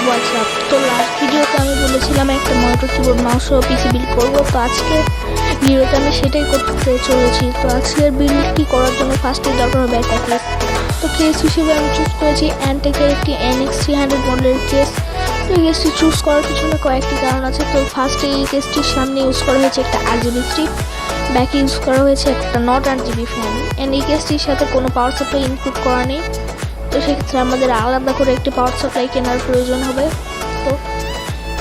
WhatsApp. তো last ভিডিওতে আমি বলেছিলাম একটা মনিটর কিবোর্ড মাউস সহ পিসি বিল্ড করবো। তো আজকে ভিডিওতে আমি সেটাই করতে চলেছি। তো আজকের বিল্ডটি করার জন্য ফার্স্টে দরকার হবে একটা কেস। তো কেস হিসেবে আমি চুজ করেছি অ্যান্টেকের একটি NX300 মডেলের কেস। তো এই কেসটি চুজ করার পিছনে কয়েকটি কারণ আছে। তো ফার্স্টে এই কেসটির সামনে ইউজ করা হয়েছে একটা RGB স্ট্রিপ, ব্যাকে ইউজ করা হয়েছে একটা নট RGB ফ্যান, অ্যান্ড এই কেসটির সাথে কোনো পাওয়ার সাপ্লাই ইনক্লুড করা নেই। তো সেক্ষেত্রে আমাদের আলাদা করে একটি পাওয়ার সাপ্লাই কেনার প্রয়োজন হবে। তো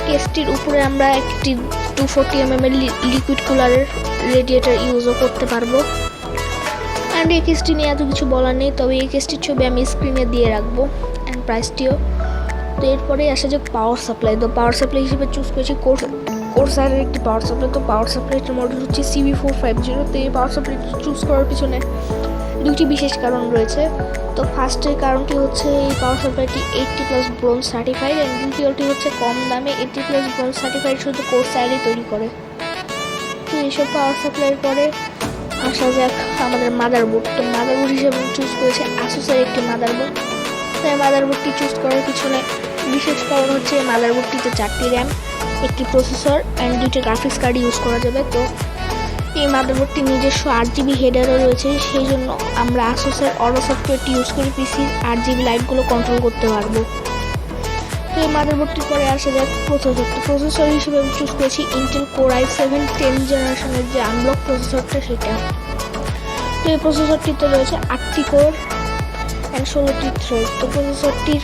কেসটির উপরে আমরা একটি 240 mm এর লিকুইড কুলারের রেডিয়েটার ইউজও করতে পারবো। অ্যান্ড এই কেসটি নিয়ে এত কিছু বলার নেই, তবে এই কেসটির ছবি আমি স্ক্রিনে দিয়ে রাখবো অ্যান্ড প্রাইসটিও। তো এরপরে আসা যাক পাওয়ার সাপ্লাই। তো পাওয়ার সাপ্লাই হিসেবে চুজ করেছি কোরসারের একটি পাওয়ার সাপ্লাই। তো পাওয়ার সাপ্লাইটির মডেল হচ্ছে CB450। তো এই পাওয়ার সাপ্লাই চুজ করার পিছনে দুটি বিশেষ কারণ রয়েছে। তো ফার্স্টের কারণটি হচ্ছে এই পাওয়ার সাপ্লাইটি 80+ ব্রোঞ্জ সার্টিফাইড, অ্যান্ড দ্বিতীয়টি হচ্ছে কম দামে 80+ ব্রোঞ্জ সার্টিফাইড শুধু কোরসারই তৈরি করে। তো এইসব পাওয়ার সাপ্লাইয়ের পরে আসা যাক আমাদের মাদারবোর্ড। তো মাদারবোর্ড হিসেবে চুজ করেছে আসুসের একটি মাদারবোর্ড। তো এই মাদারবোর্ডটি চুজ করার পিছনে বিশেষ কারণ হচ্ছে এই মাদারবোর্ডটিতে 4টি র্যাম, একটি প্রসেসর অ্যান্ড 2টি গ্রাফিক্স কার্ড ইউজ করা যাবে। তো এই মাদারবোর্ডটি নিজস্ব RGB হেডারও রয়েছে, সেই জন্য আমরা আসুসের অটো সফটওয়্যারটি ইউজ করে পিসির RGB লাইটগুলো কন্ট্রোল করতে পারবো। তো এই মাদারবোর্ডটির পরে আসা যাক প্রসেসর। তো প্রসেসর হিসেবে আমি চুজ করেছি ইন্টেল Core i7 10th জেনারেশনের যে আনলক প্রসেসরটা সেটা। তো এই প্রসেসরটিতে রয়েছে 8টি কোর অ্যান্ড 16টি থ্রেড। তো প্রসেসরটির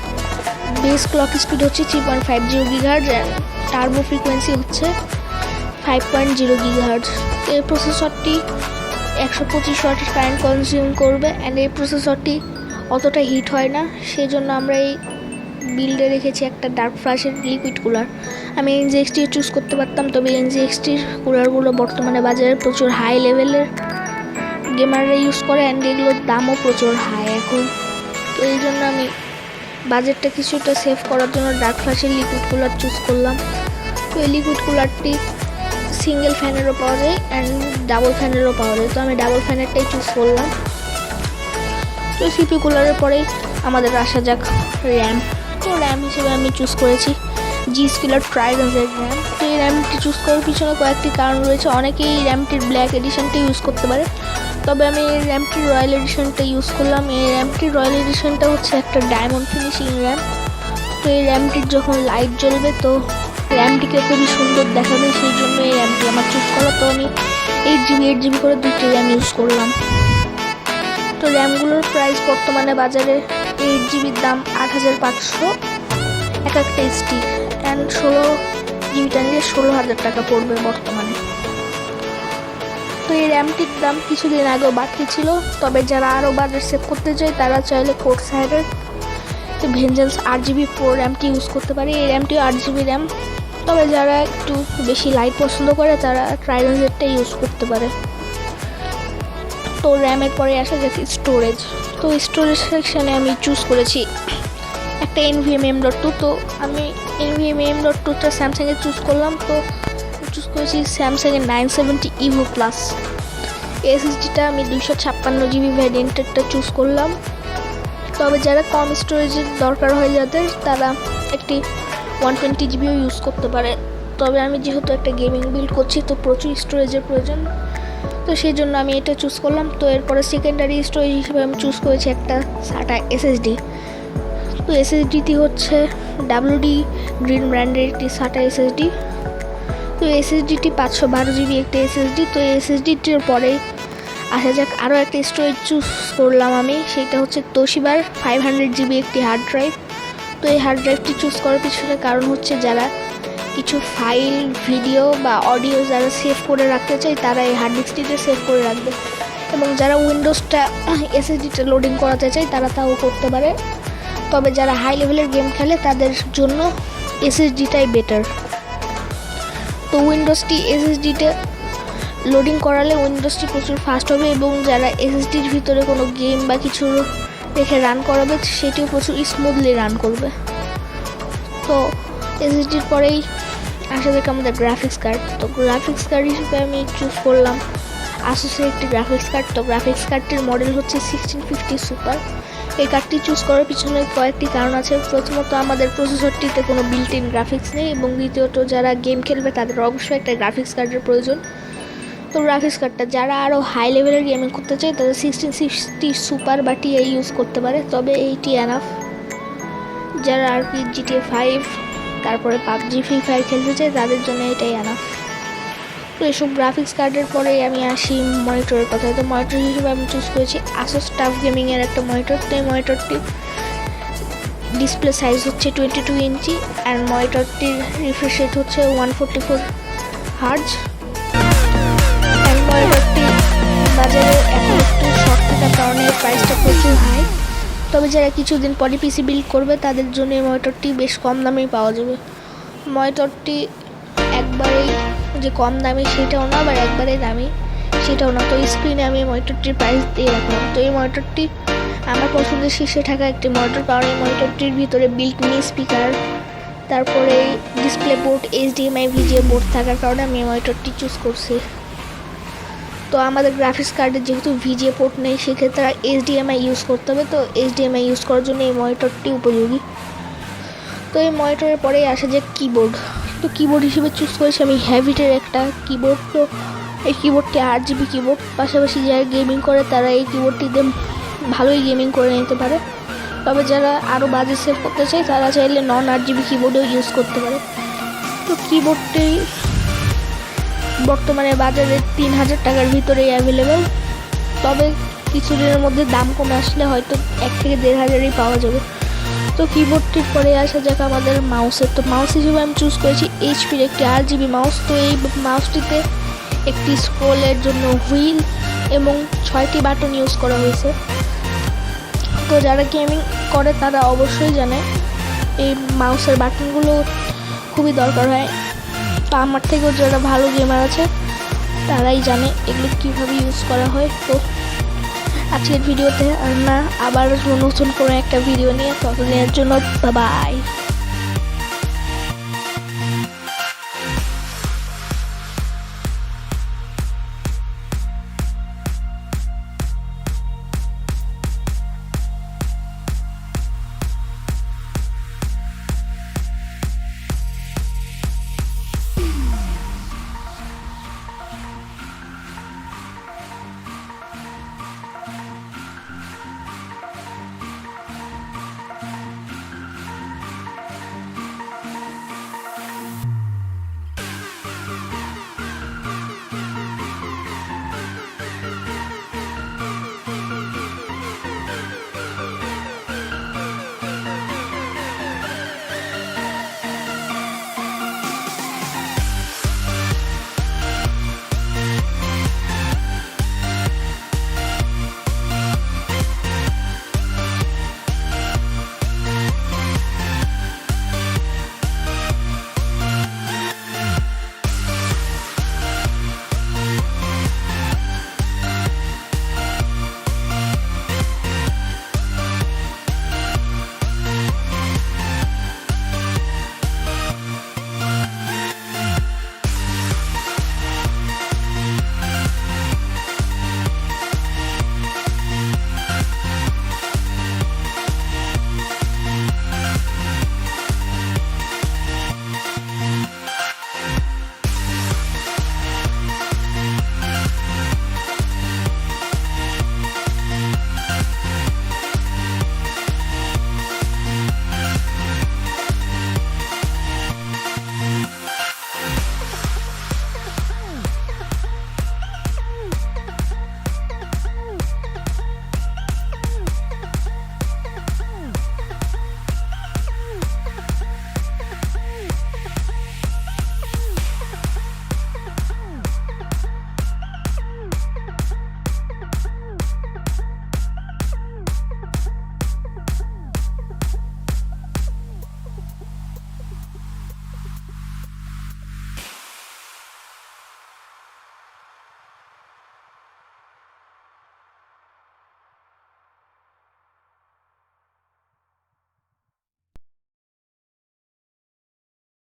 বেস ক্লক স্পিড হচ্ছে 3.50 GHz অ্যান্ড টার্বো ফ্রিকোয়েন্সি হচ্ছে 5.0 GHz। তো এই প্রসেসরটি 125 ওয়াটের কারেন্ট কনজিউম করবে অ্যান্ড এই প্রসেসরটি অতটা হিট হয় না, সেই জন্য আমরা এই বিল্ডে রেখেছি একটা ডার্ক ফ্ল্যাশের লিকুইড কুলার। আমি NGXT চুজ করতে পারতাম, তবে NGXTর কুলারগুলো বর্তমানে বাজারে প্রচুর হাই লেভেলের গেমাররা ইউজ করে অ্যান্ড এগুলোর দামও প্রচুর হাই এখন। তো এই জন্য আমি বাজেটটা কিছুটা সেভ করার জন্য ডার্ক ফ্ল্যাশের লিকুইড কুলার চুজ করলাম। তো এই লিকুইড কুলারটি সিঙ্গেল ফ্যানেরও পাওয়া যায় অ্যান্ড ডাবল ফ্যানেরও পাওয়া যায়। তো আমি ডাবল ফ্যানেরটাই চুজ করলাম। তো সিপি কুলারের পরেই আমাদের আসা যাক র্যাম। তো র্যাম হিসেবে আমি চুজ করেছি G-Skillet Trident র্যাম। তো এই র্যামটি চুজ করার পিছনে কয়েকটি কারণ রয়েছে। অনেকেই এই র্যামটির ব্ল্যাক এডিশনটা ইউজ করতে পারে, তবে আমি এই র্যামটির রয়্যাল এডিশনটা ইউজ করলাম। এই র্যামটির রয়্যাল এডিশনটা হচ্ছে একটা ডায়মন্ড ফিনিশিং র্যাম। তো এই র্যামটির যখন লাইট জ্বলবে তো র্যামটিকে খুবই সুন্দর দেখাবে, সেই জন্য এই র্যামটি আমার চুজ করা। তো আমি 8GB করে 2টি র্যাম ইউজ করলাম। তো র্যামগুলোর প্রাইস বর্তমানে বাজারে 8GBর দাম 8500 এক একটা স্টিক, অ্যান্ড 16GBটা নিলে 16,000 টাকা পড়বে বর্তমানে। তো এই র্যামটির দাম কিছুদিন আগেও বাড়তি ছিল, তবে যারা আরও বাজার সেভ করতে চায় তারা চাইলে কোরসারের ভেঞ্জেন্স RGB Pro র্যামটি ইউজ করতে পারে। এই র্যামটি 8GB র্যাম, তবে যারা একটু বেশি লাইট পছন্দ করে তারা ট্রাইডেন্টটা ইউজ করতে পারে। তো র্যামের পরে আসা যাক স্টোরেজ। তো স্টোরেজ সেকশানে আমি চুজ করেছি একটা NVMe M.2। তো আমি NVMe M.2টা স্যামসাংয়ে চুজ করলাম। তো চুজ করেছি স্যামসাংয়ের 970 EVO Plus। SSDটা আমি 256GB ভ্যারিয়েন্টেরটা চুজ করলাম। তবে যারা কম স্টোরেজের দরকার হয় যাদের, তারা একটি 120GBও ইউজ করতে পারে। তবে আমি যেহেতু একটা গেমিং বিল্ড করছি তো প্রচুর স্টোরেজের প্রয়োজন, তো সেই জন্য আমি এটা চুজ করলাম। তো এরপরে সেকেন্ডারি স্টোরেজ হিসেবে আমি চুজ করেছি একটা SATA SSD। তো SSDটি হচ্ছে WD গ্রিন ব্র্যান্ডের একটি SATA SSD। তো SSDটি 512GB একটি SSD। তো এই SSDটির পরে আসা যাক আরও একটা স্টোরেজ চুজ করলাম আমি, সেটা হচ্ছে তোশিবার 500GB একটি হার্ড ড্রাইভ। তো এই হার্ড ড্রাইভটি চুজ করার পিছনে কারণ হচ্ছে যারা কিছু ফাইল, ভিডিও বা অডিও যারা সেভ করে রাখতে চায় তারা এই হার্ড ডিস্কটিতে সেভ করে রাখবে, এবং যারা উইন্ডোজটা SSDতে লোডিং করাতে চায় তারা তাও করতে পারে। তবে যারা হাই লেভেলের গেম খেলে তাদের জন্য SSDটাই বেটার। তো উইন্ডোজটি SSDতে লোডিং করালে উইন্ডোজটি প্রচুর ফাস্ট হবে, এবং যারা SSDর ভিতরে কোনো গেম বা কিছু রেখে রান করাবে সেটিও প্রচুর স্মুথলি রান করবে। তো SSDর পরেই আসা যাক আমাদের গ্রাফিক্স কার্ড। তো গ্রাফিক্স কার্ড হিসেবে আমি চুজ করলাম আসুসের একটি গ্রাফিক্স কার্ড। তো গ্রাফিক্স কার্ডটির মডেল হচ্ছে 1650 সুপার। এই কার্ডটি চুজ করার পিছনে কয়েকটি কারণ আছে। প্রথমত আমাদের প্রসেসরটিতে কোনো বিল্ট ইন গ্রাফিক্স নেই, এবং দ্বিতীয়ত যারা গেম খেলবে তাদের অবশ্যই একটা গ্রাফিক্স কার্ডের প্রয়োজন। তো গ্রাফিক্স কার্ডটা যারা আরও হাই লেভেলের গেমিং করতে চায় তারা 1660 সুপার বা টিআই ইউজ করতে পারে, তবে এইটি এনাফ। যারা আর কি GTA 5 তারপরে PUBG ফ্রি ফায়ার খেলতে চায় তাদের জন্য এটাই এনাফ। তো এসব গ্রাফিক্স কার্ডের পরেই আমি আসি মনিটরের কথায়। তো মনিটর হিসেবে আমি চুজ করেছি ASUS টাফ গেমিংয়ের একটা মনিটর। তো এই মনিটরটি ডিসপ্লে সাইজ হচ্ছে 22 ইঞ্চি অ্যান্ড মনিটরটির রিফ্রেশ রেট হচ্ছে 144 হার্জ। অ্যান্ড মনিটরটি বাজারে এখন একটু শর্ট থাকার কারণে প্রাইসটা প্রচুর হাই, তবে যারা কিছুদিন পরে পিসি বিল্ড করবে তাদের জন্য এই মনিটরটি বেশ কম দামেই পাওয়া যাবে। মনিটরটি একবারেই যে কম দামি সেটাও না, আবার একবারে দামি সেটাও না। তো স্ক্রিনে আমি মনিটরটির প্রাইস দিয়ে রাখলাম। তো এই মনিটরটি আমার পছন্দের শীর্ষে থাকা একটি মনিটর, কারণ এই মনিটরটির ভিতরে বিল্ট ইন স্পিকার, তারপরে display port, HDMI VGA board থাকার কারণে আমি এই মনিটরটি চুজ করছি। তো আমাদের গ্রাফিক্স কার্ডে যেহেতু VGA পোর্ট নেই, সেক্ষেত্রে HDMI ইউজ করতে হবে। তো HDMI ইউজ করার জন্য এই মনিটরটি উপযোগী। তো এই মনিটরের পরেই আসে যে কিবোর্ড। তো কিবোর্ড হিসেবে চুজ করেছি আমি হ্যাভিটের একটা কিবোর্ড। তো এই কিবোর্ডটি 8GB কিবোর্ড, পাশাপাশি যারা গেমিং করে তারা এই কিবোর্ডটিতে ভালোই গেমিং করে নিতে পারে। তবে যারা আরও বাজেট সেভ করতে চায় তারা চাইলে নন 8GB কিবোর্ডও ইউজ করতে পারে। তো কিবোর্ডটি বর্তমানে বাজারে 3000 টাকার ভিতরেই অ্যাভেলেবেল, তবে কিছুদিনের মধ্যে দাম কমে আসলে হয়তো 1 থেকে 1500 পাওয়া যাবে। তো কিবোর্ডটির পরে আসা যাক আমাদের মাউসের। তো মাউস হিসেবে আমি চুজ করেছি HPর একটি 8GB মাউস। তো এই মাউসটিতে একটি স্ক্রোলের জন্য হুইল এবং 6টি বাটন ইউজ করা হয়েছে। তো যারা গেমিং করে তারা অবশ্যই জানে এই মাউসের বাটনগুলো খুবই দরকার হয়। তো আমার থেকেও যারা ভালো গেমার আছে তারাই জানে এগুলো কীভাবে ইউজ করা হয়। তো আজকের ভিডিওতে আর না, আবার নতুন কোনো একটা ভিডিও নিয়ে, ততদিনের জন্য বাই।